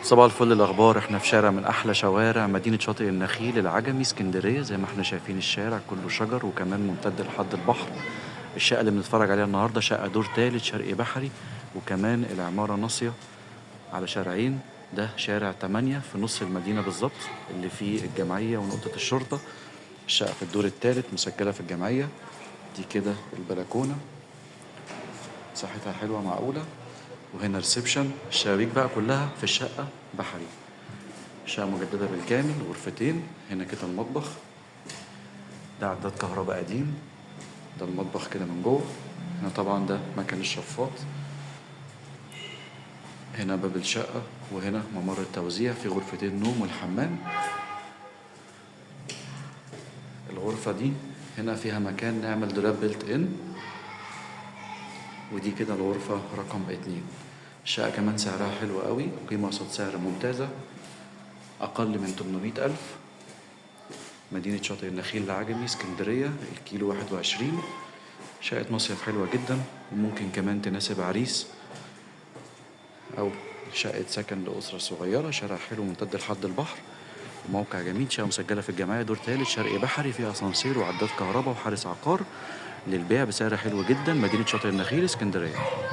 صباح الفل. الأخبار، احنا في شارع من أحلى شوارع مدينة شاطئ النخيل العجمي اسكندرية. زي ما احنا شايفين الشارع كله شجر وكمان ممتد لحد البحر. الشقة اللي بنتفرج عليها النهاردة شقة دور تالت شرقي بحري، وكمان العمارة ناصية على شارعين. ده شارع 8 في نص المدينة بالظبط، اللي فيه الجمعية ونقطة الشرطة. الشقة في الدور التالت مسجلة في الجمعية. دي كده البلكونة، مساحتها حلوة معقولة. وهنا ريسبشن. الشبابيك بقى كلها في الشقة بحري. شقة مجددة بالكامل، غرفتين. هنا كده المطبخ، ده عداد كهرباء قديم. ده المطبخ كده من جوه. هنا طبعا ده مكان الشفاط. هنا باب الشقة، وهنا ممر التوزيع في غرفتين نوم والحمام. الغرفة دي هنا فيها مكان نعمل دولاب بيلت ان. ودي كده الغرفة رقم 2. الشقة كمان سعرها حلو قوي، قيمة قصاد سعر ممتازة، أقل من 800 ألف. مدينة شاطئ النخيل العجمي اسكندرية، الكيلو 21. شقة مصيف حلوة جدا، وممكن كمان تناسب عريس أو شقة سكن لأسرة صغيرة. شارع حلو ممتد لحد البحر، وموقع جميل. شقة مسجلة في الجمعية دور تالت شرقي بحري، فيها أسانسير وعداد كهرباء وحارس عقار. للبيع بسعر حلو جدا. مدينة شاطئ النخيل اسكندرية.